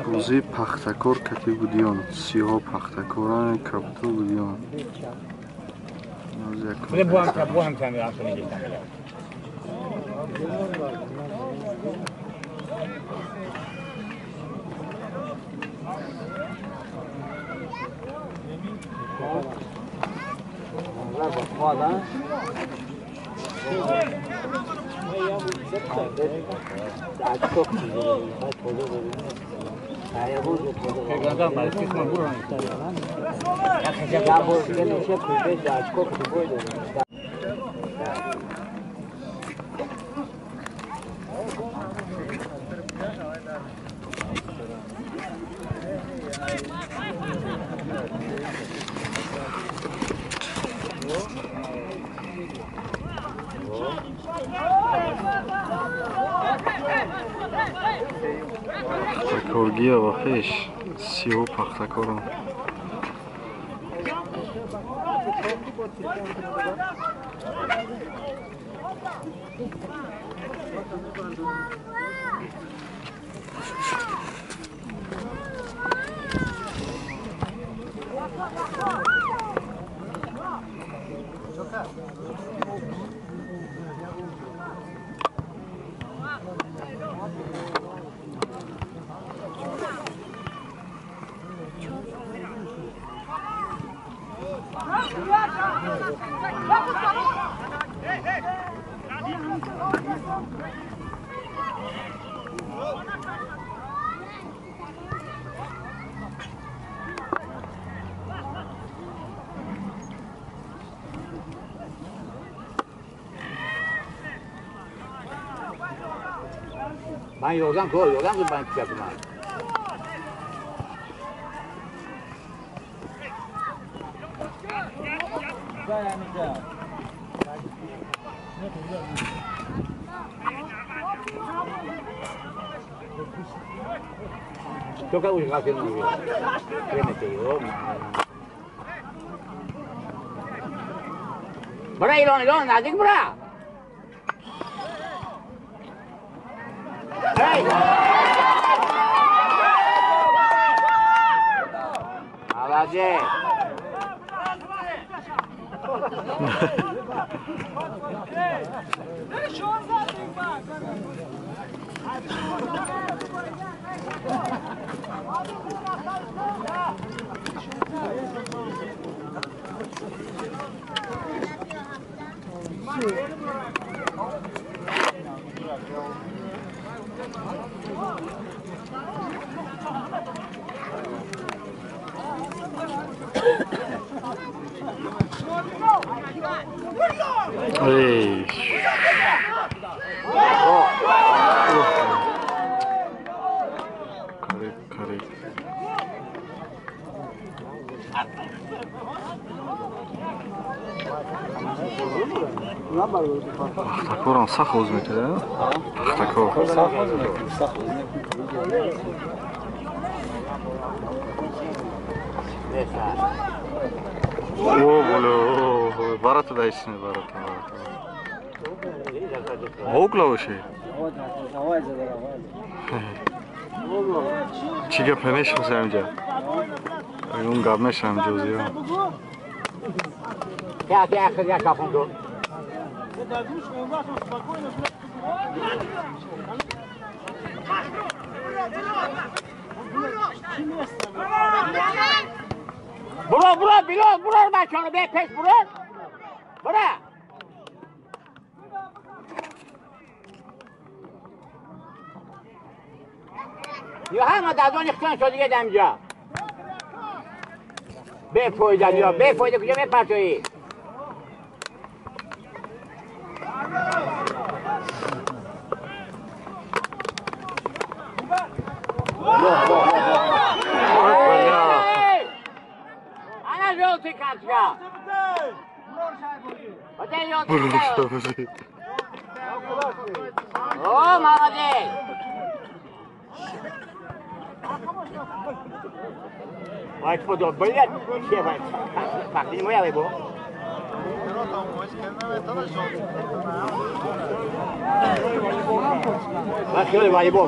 بازی پختکار کتی بودیان سیاه پختکاران کبتو بودیان بله بو هم تعمیر هم کنید پختکارگی و خیش سیاه پختکاران من یادم که من پیش من toca un gato muy bien. Remetido. Bora Ilon, nazik bora. Hey. Alaje. Hey. Correct. پختکاران سخت حوض میکنه پختکار او بولو برات دایسنه برات اوگلا باشه چیگه پنش میشه اینجا اون گرمش هم جوزی ها Я ходя капунду. Bura Bilal bachonu be pes bura. یا همه دادان اختیان شد دیگه دمجا بفایده یا بفایده کجا بپرتویی انا جولتی کارتیا او محمدی باید پدر باید چیه باید فقطی مویه بو باید خیلی باید بو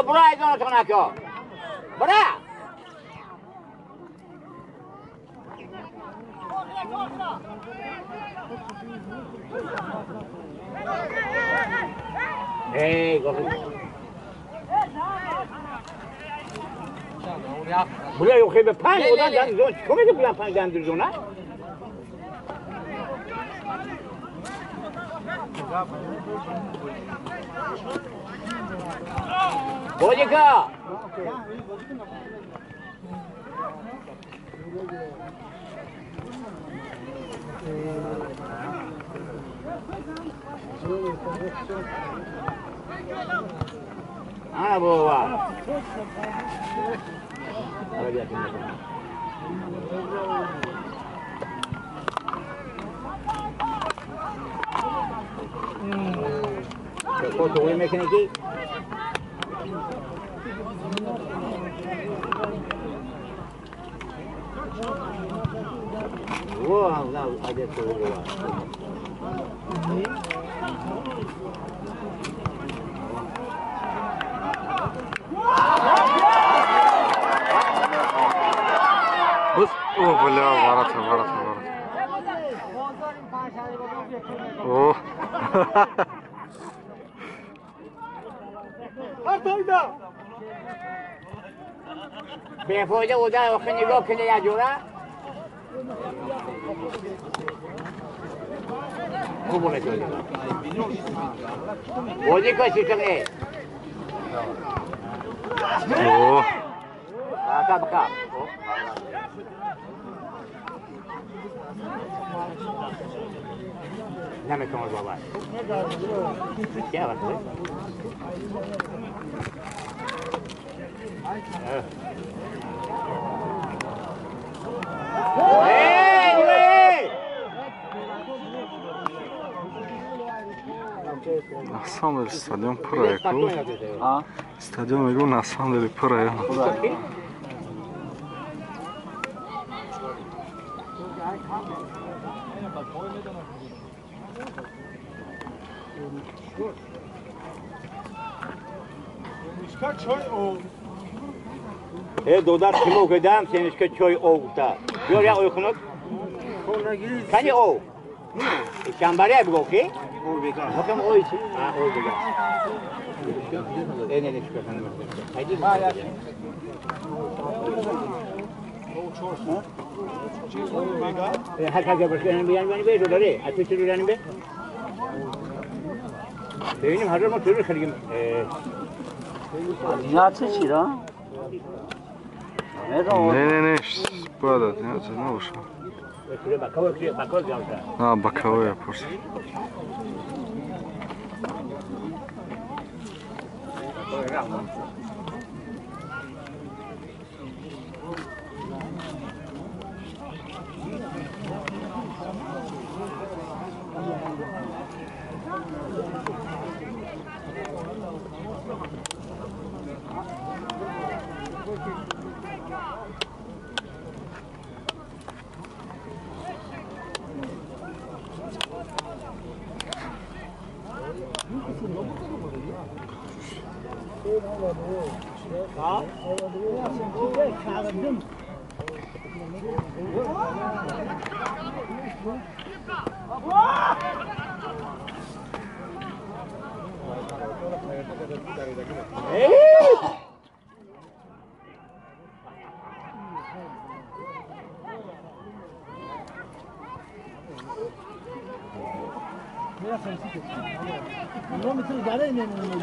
برو ایزان تو نکن برو ای buraya yok be pan odan dan zon çok iyi plan pan dan zona Bodika Ana baba Foto voy mekaniki. Wow, now I get to go. بص اوه بلا ورطة اوه بفوده اوده وقتی نگاه کنه یا جوره خوب بوده بودی کسی کنه اوه بکا بکا نمیتونم بابا چه وقته На самом деле стадион пура е. Стадион игру на самом деле пура е. Dodar kimo gedam senişke çoy ovta. Gör ya uykunuk. Kani ov. Şambariye bu ki? Bakın o için. Ha o bega. Ne çıkıyor sana bak. Haydi. Ha ya. Herkese başkanın bir şey dolu. Atıştırır yani be. Benim hazır mı türlü kırgım. Dinatı çira. Ne, burada ne olmuş? Ha, bakava yaparsın.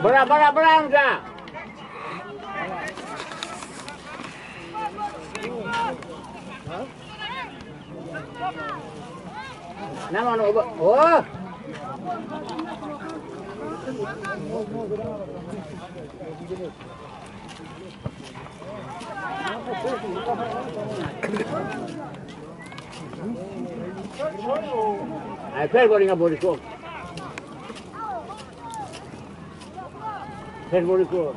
Bora amca. Ne var o? Oh! Ay, per bolinga boliko. Per boliko.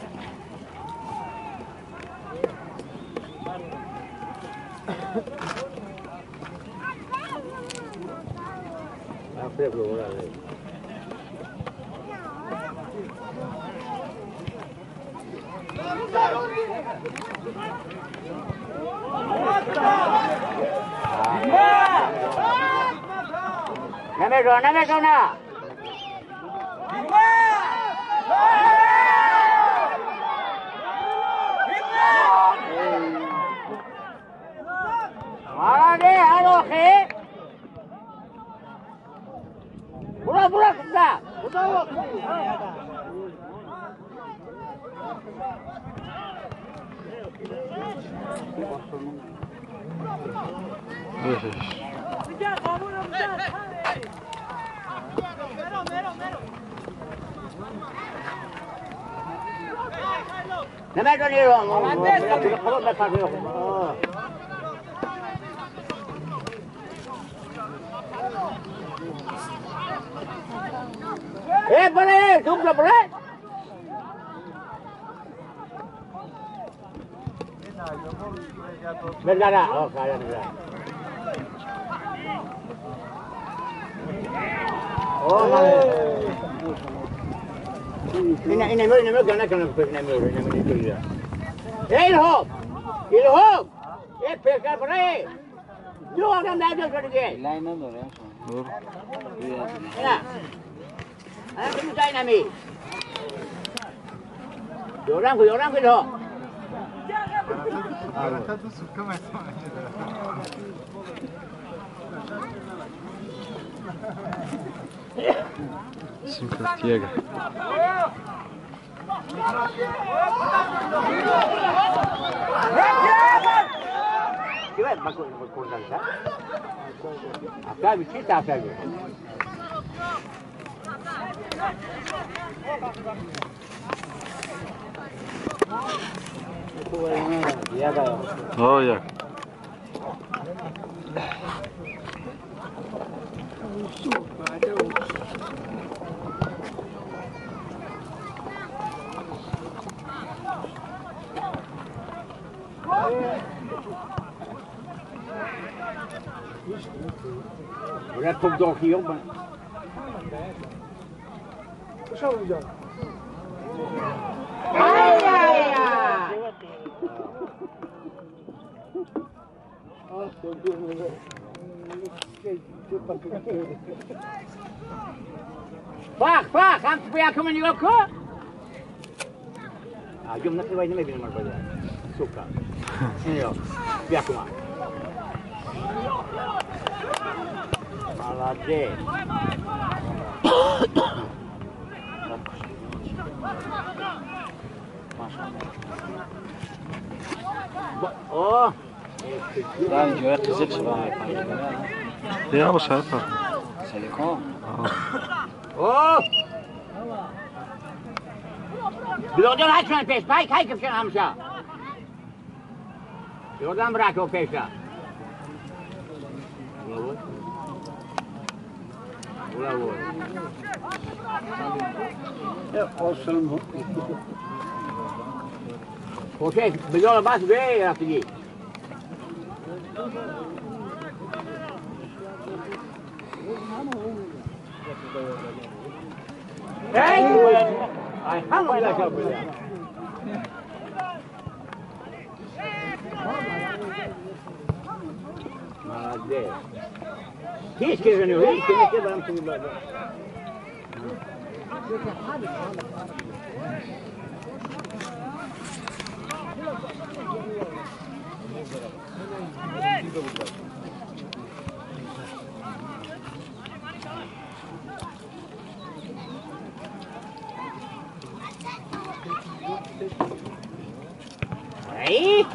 Namedona. Hadi hadi. Bura kızda. Burada yok. Ne dönüyorum? Boleh, tunggu boleh. Berdana, oh kalian berdana. Oh, ini gana itu dia. Ilham, pescar por ahí. Yo akan dah jual sedikit. Lain tu ya. Dur. Ya. Anak tu cai nami. Orang ke tu. Simpatiega. Kira bakul dansa. Apa bicara apa ni? Oh ya. Udah pun dah hiu ban. Pak, kamu supaya aku menjawab ke? Jom nak buat ini lebih normal saja. Suka. Ini yo, biar aku mah. Malade. Oh. Dan juga kecil sebab Ya, apa siapa? Seliko. Oh. Bilodan açman peş, bay kay kıpşan hamşa. Bilodan bırak o peşe. Bravo. Olsun bu. Okey, bilodan bas be yaptı. Hey! Alhamdulillah kabullah. Молодец. Кишки же не видите, не тебе вам туда. Aí.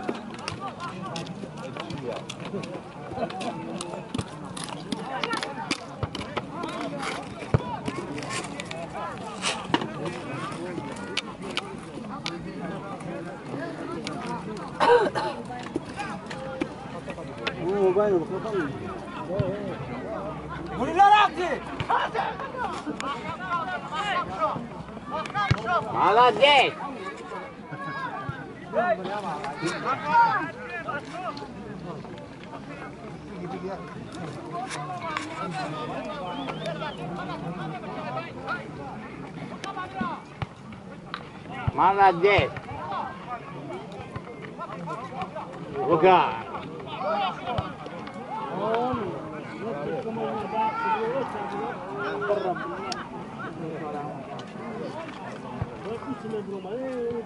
Молодец! Молодец. Рука.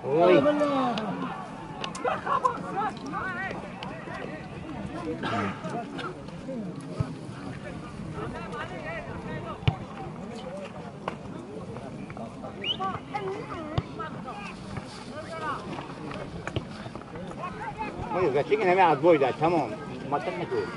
Ой. Ой, зачем меня отбой дать? Tamam. Мотать не будет.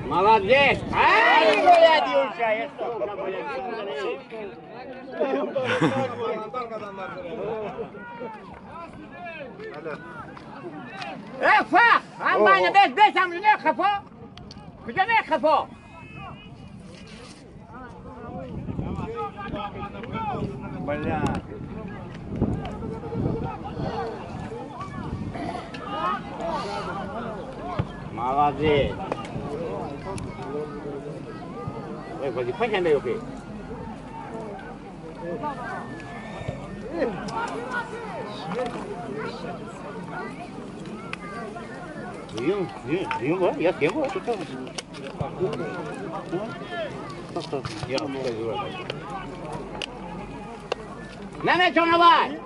Молодец! Ай, моя девушка! Я что, Фах! Амбаня, без, там не хапо! Где не хапо? Бля. Молодец! Ой, пойди, пойдем, дай, окей. Дым, я съем его, что-то. Я расскажу. На мяч, давай!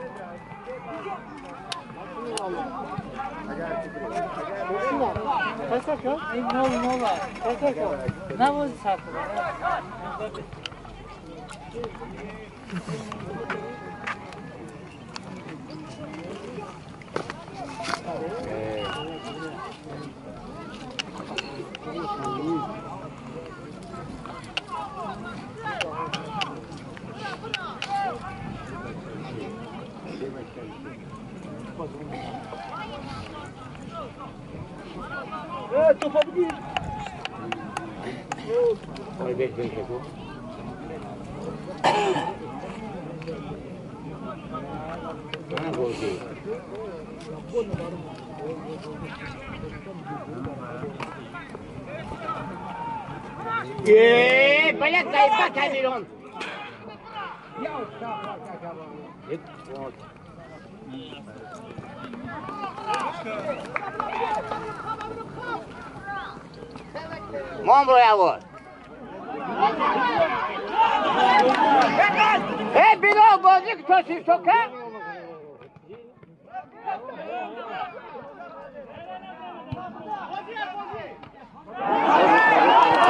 Ой, весь день хожу. Голубей. Блядь, заебать, Камилон! Мон я вот. Било, бозик, кто систока?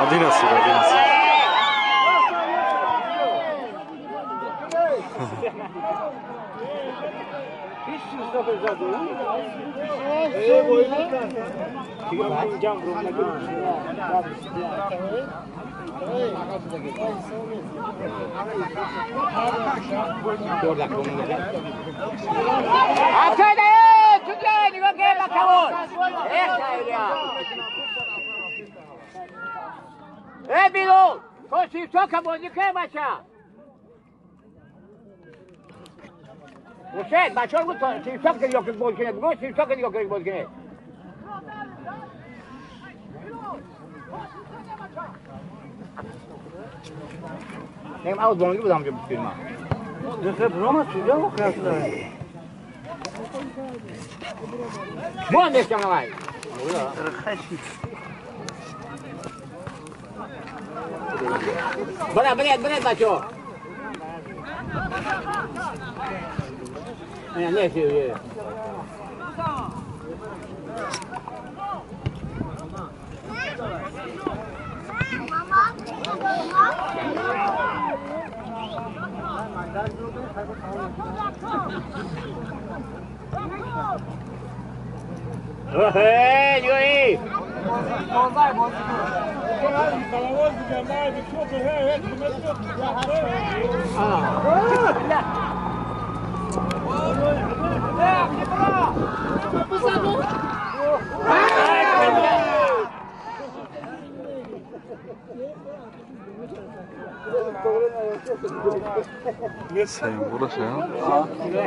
Одиннадцать. Било, кто систока, бозик, мача? Usted, mayor gusto, si usted que yo que voy que no, si usted que digo que voy que. Nem out donde budam je filma. Defe Roma suya mı kıyaslar? Bu ne sana var? Bana macho. Ayan, ne diyor? Hey, Yuri! Sevim burası.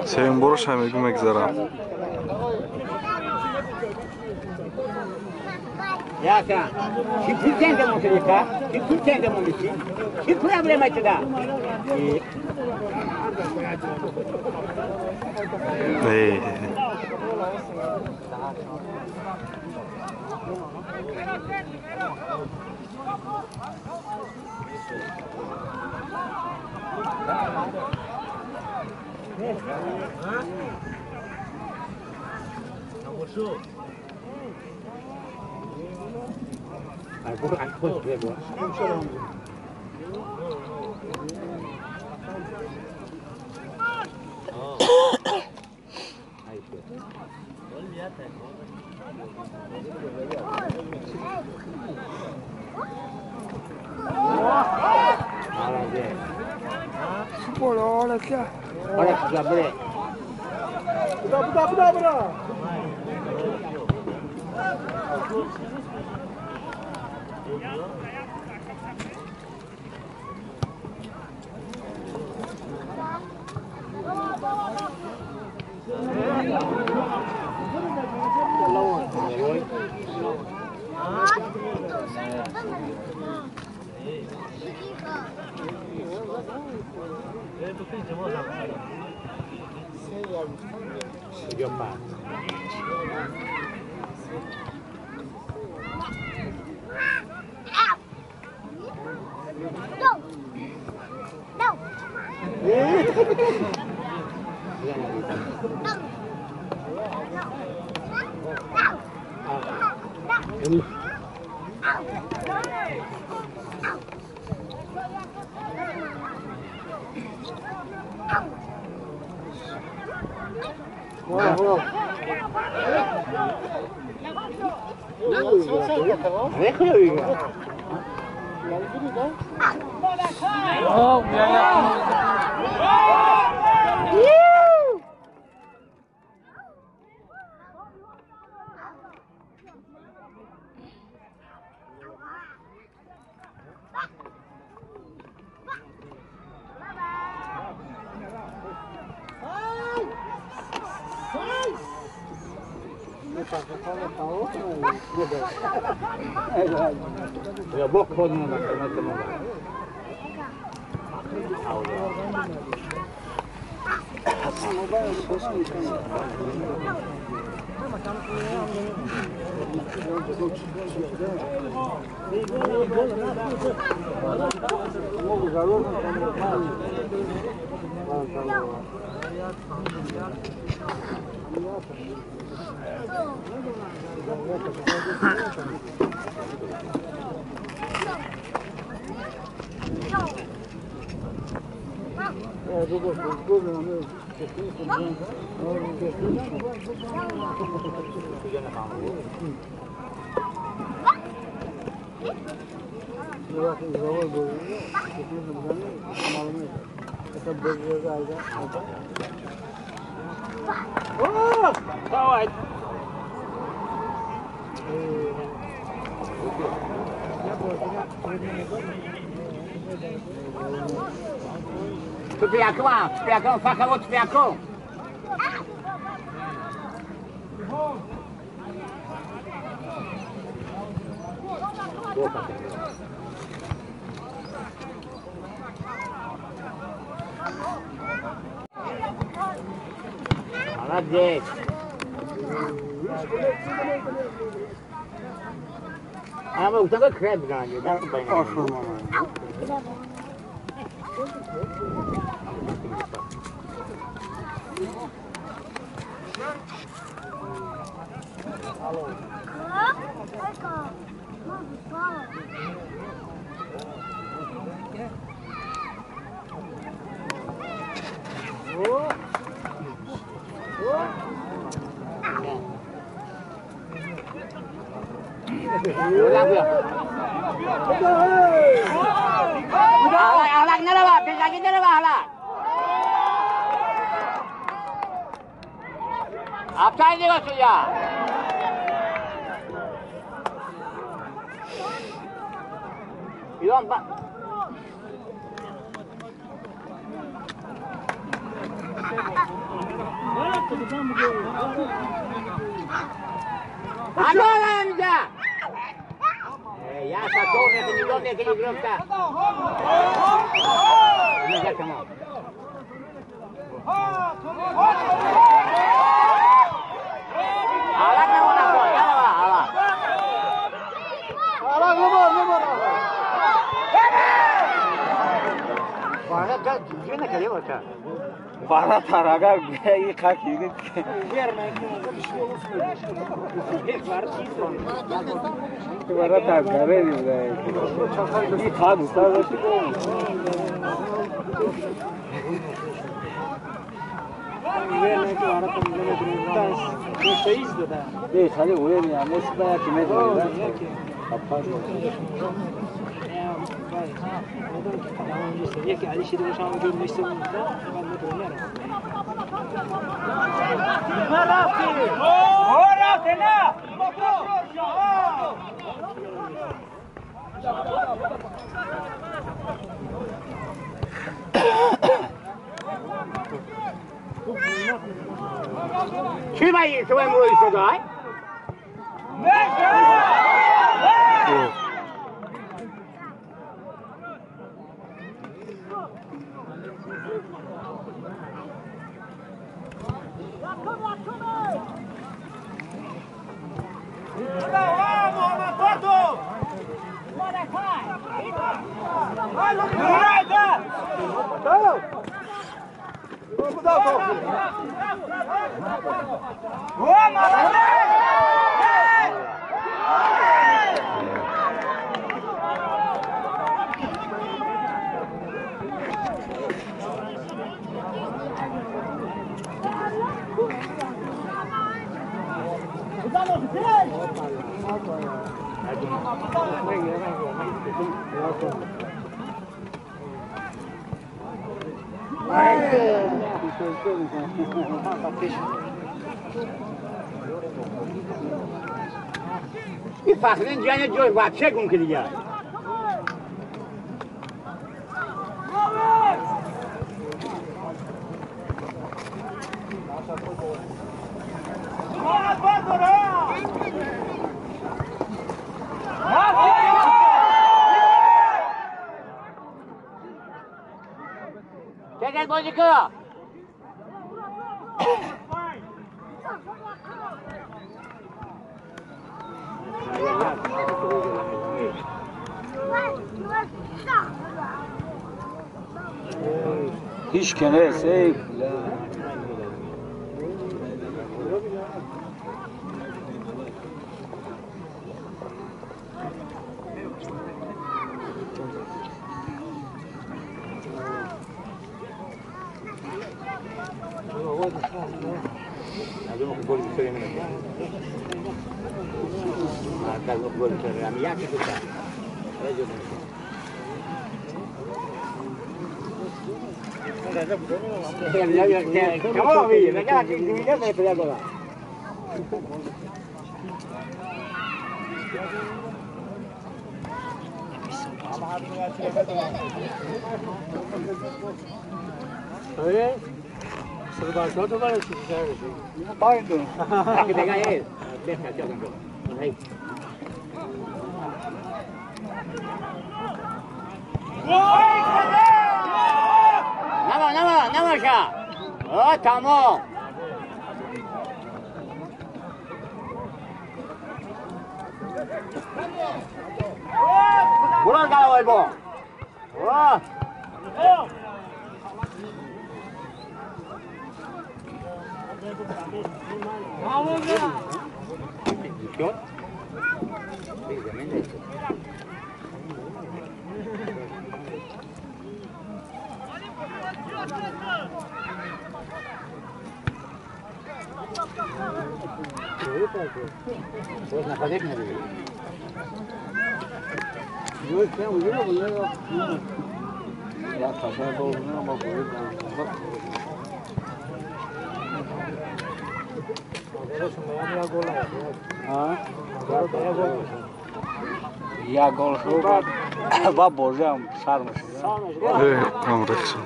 Sevim burası hem gülmek zara. Ya sen, şimdi sen de mi oturuyorsun? Şimdi sen de mi oturuyorsun? Şimdi problem açtı da. Hey. Olha aqui, ó. Olha que jabaré. Bura. Ya bok kodunu bak, tamam. Tu piacão, faca outro piacão. Olha Jack. Ah, mas o tanto é crepe grande, dá para ir. Alak na ba? Pisagin na ba alak? Apa ini maksudnya? Ilan Pak? Allora اینجا یا ساتور نکنیدون نکنی گرفته اینجا تمام حالا نمونه کن حالا حالا تا چیزی نکردی باشه Bana taraga iyi kakiydi. Bana taraga verdi. İyi tadı sarhoştu. Değil, hadi oraya mı yani? Nasıl bayağı kime diyorlar? یکی علی شده باشم اونجور نیسته بود من نتونم چی باید تو امروز شده؟ این فخرین جان جوی وحشه کن که دیگه چه بازی که Hiç kene sey. Tamam iyi, ne kadar dinleyeceğiz ne kadar kolay. öyle sırbaşlar da var ya Pardon. Aquí te cae, deja, yo tampoco. Ahí. نماشا تمام برو دلوی با Pues na pared na dele. Yo tenho um jogo, já tá bom, não vou Ja gol shoba ba božam sarmış. Tam reço.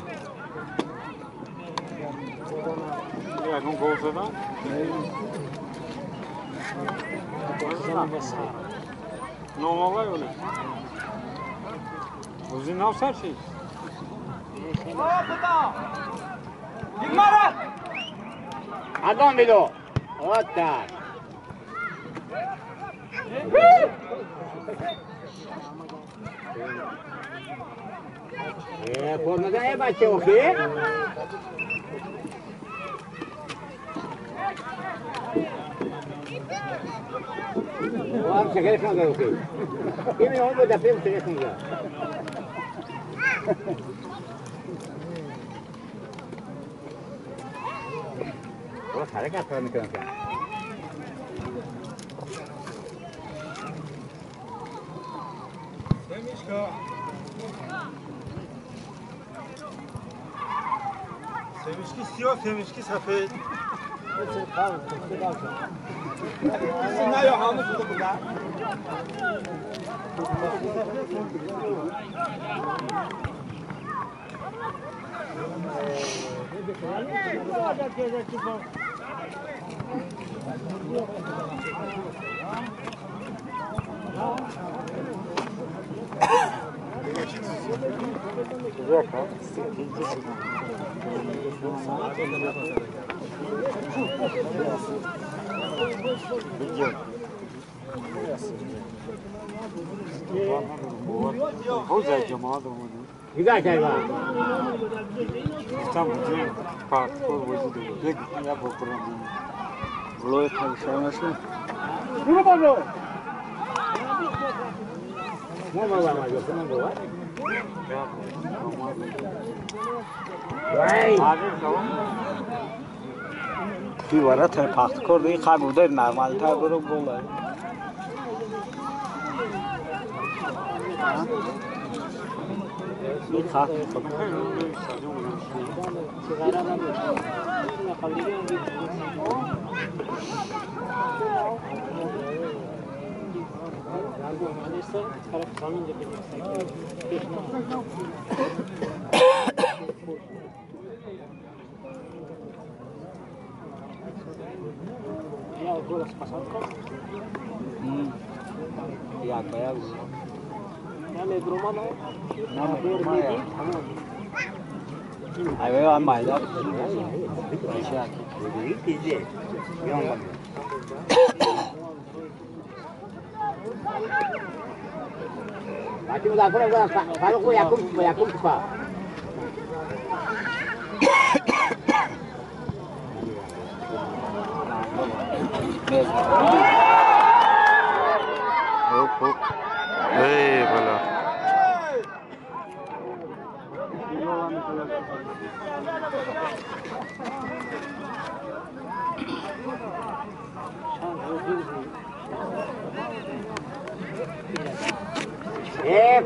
اون گل زدن نوماوای اولی وزین ناو سر چی؟ Adam bilo. Otta. Kornada ne başı okuyor? Var şeker kanka okuyor. Kimin onu da yapayım şeker kanka. Bak hareket etmeni kanka. Sevinçki siyah, sevinçki safet. Ne yok hangi suda burada? Hozay cemaat olmadı. Güzel şey var. Tam bugün parkur vurdu. Pek ya bu kuran. Buraya çalışamazsın. Yürü bana. Ne var var yok ne var? Vay. دیواره تا پخت کرده این خموده نرمال تا برو گله این خاک Ya kayak Ne duruma ne? Ayo ambil dah. Dizi. Yok. Bagi udah kalau aku yakum apa? Hop hop. Eyvallah.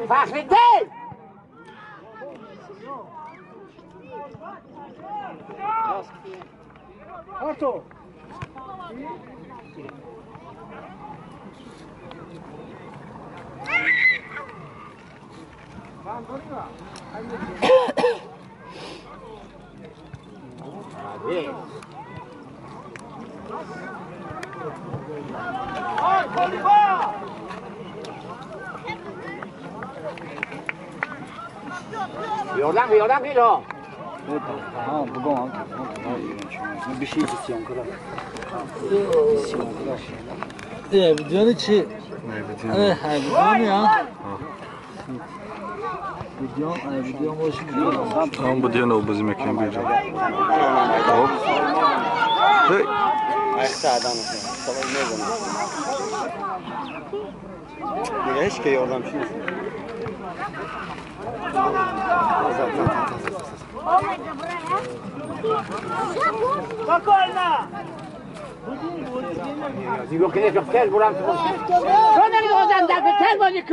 Fahrettin! Arto. Hadi. Yordan kilo. Ha bugün al. Bir şey istiyorum kral. İstiyorum kral. Videonun içi. Ne bileyim. Video ya. Video hoş gidiyor. Tamam bu diyor ne bizim ekran bir. Hop. Hey. Ayakta adam. Sabah ne zaman? Bir hiç ki oradan bir şey. Digo que es hotel buram. Sonra ne ozan da hotel bozuk.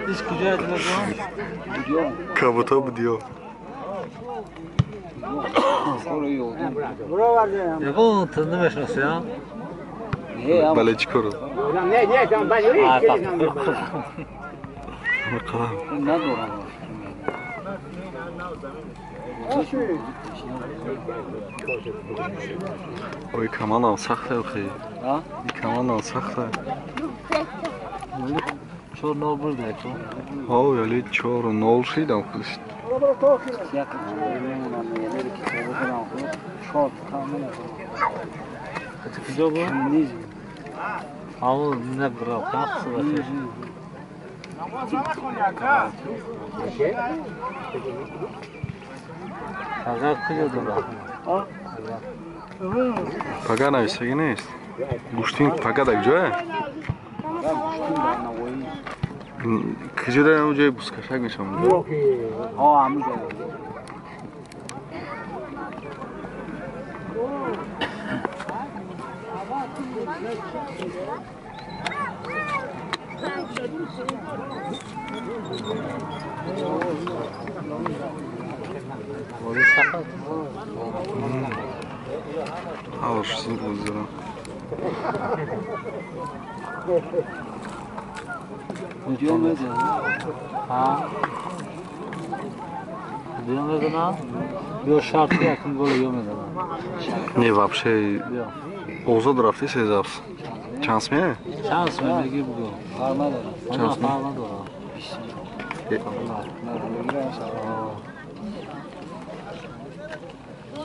Hiç güzel televizyon. Kabuta bu diyor. Yapalım tanıdım esnası ya. بله چی کرد؟ نه شما بجوری ندارم اوی کمان هم سخته بخی کمان هم سخته چور نو برده تو ها یعنی 4-0 شیدم خودشت یک نمیدونم یعنی که تو بکنم شاد کامل کجا بود؟ نیزی آو نبرا پاکس باشه فقط کجا دارم پگه نویسگی نیست گوشتین پگه در جایه کجا در اون جای بوسکشک میشم اونجا ها همون Alışsın kızlara. Video mu edin? Ha? Video mu edin ha? Yok şartlı yakın gol yiyor mu edin? Не, вообще, Оза драфти се запс. Шанс ме? Şans mı? Ne gibi bu? Parma da. Şans mı? Parma da.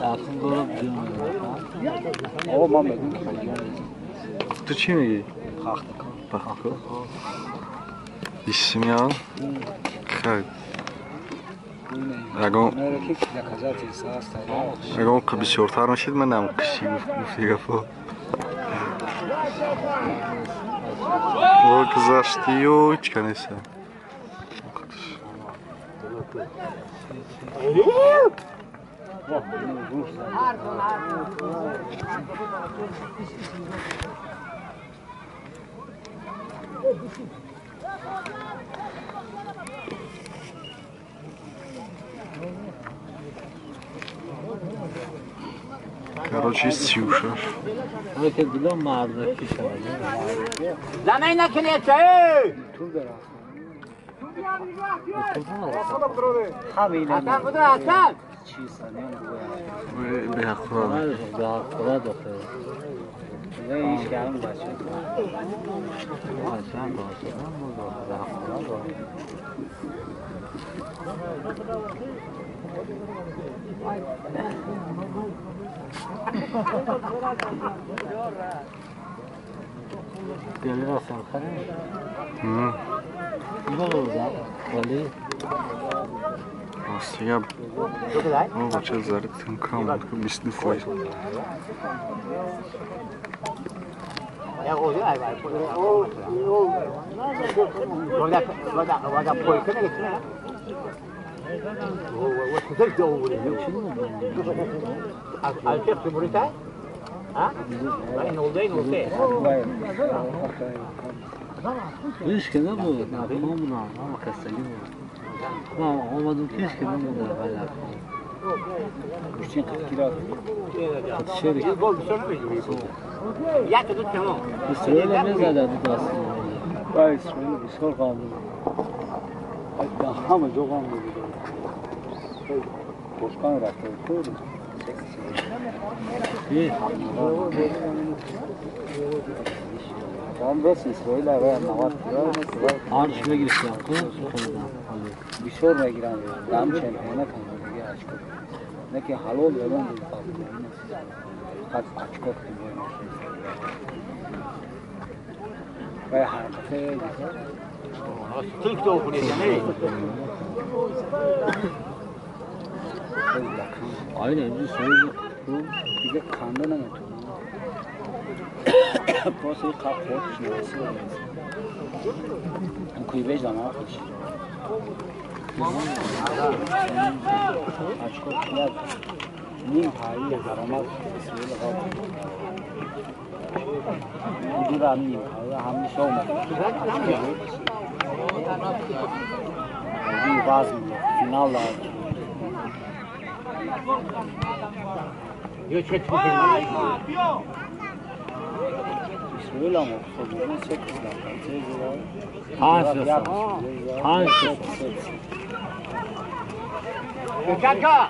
Yakın gol yiyor mu edin? O mama. Ты чи меги? Kalktık. Пахако. Исмял. Хай. Агон бисёртар мешид ман нам киши гуфти гафо. Во гузаштиё ҳеҷ канеса. Короче, Сюша. Öyle dilan mağarada kişi var. زمین نکنی چه؟ Hamile. حسن بودو حسن Çiğ sanıyorum bu. Ve behakura. Daha kura doktor. Ve iş gelin başladı. Sen başladın mı? Daha kura doktor. Gelir Hasan Kara. Ne olur da? Vali. Aslında o bacı zaten kalmadı. Misli faiz. یا اوزی ای وای او ودا پول کنه که نه و کجا دوره از چه بریده ها این oldu Keşke ne bu? Namına ama kasteli bu. Ama olmadı keşke ne bu da hala. Kuşun kira. Şerik. gol bir sonra mı ya da tamam İsrail'e ne zaten aslında. Vay İsrail'e bir sor kaldı. Hatta ama çok anladı. Başkan rahatı. İyi. Tam da İsrail'e ve Navat Arşiv'e giriş yaptı. Bir sonra giren Ram şampiyona kaldı ya aşkı. Ne ki halol yalan değil. Kaç açık oldu. Ve harekete Türk de okunuyor yani. Aynen bir söyle bu bir de kandana götürdü. Prosayı kalkıyor şimdi. Kuybeş zaman akış. Açık oldular. Nim hali yaramaz. Ucura nim hali hamli şovma. Bir bazı finallar. Yok çetin شویل هم افتاد بودن چه کسلا چه جورای 5 تا 5 Kanka!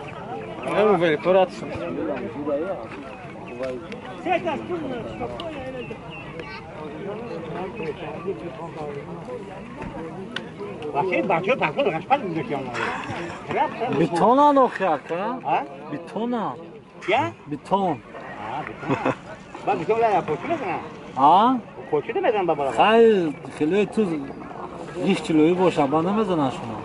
Evo veli, porati sam. Bakayım bakıyor bakıyor kaç para döküyor onları. Betona noch jaka? Ha? Betona. Ya? Beton. Ha beton. Bak betonla yapıyorsun ne? Ha? Koçu demeden babala. Hayır, خیلی تو 1 کیلویی باشم من نمیزنن شما.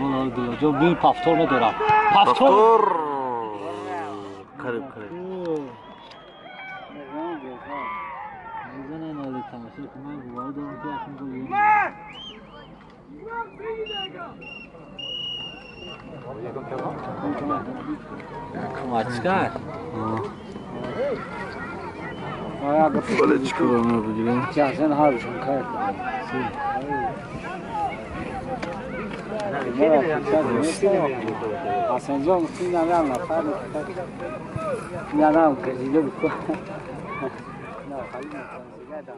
نمیتونم جو بیر پافتور ندارم پافتور قریب قریب میزنن آلی تماشا که من گواه دارم که اخم گویم کماچکر بالečko veľmi budím. جهزن حالشون کرد حسن جان این ندارم نفر ندارم کشیده بکن نه خیلی نکنم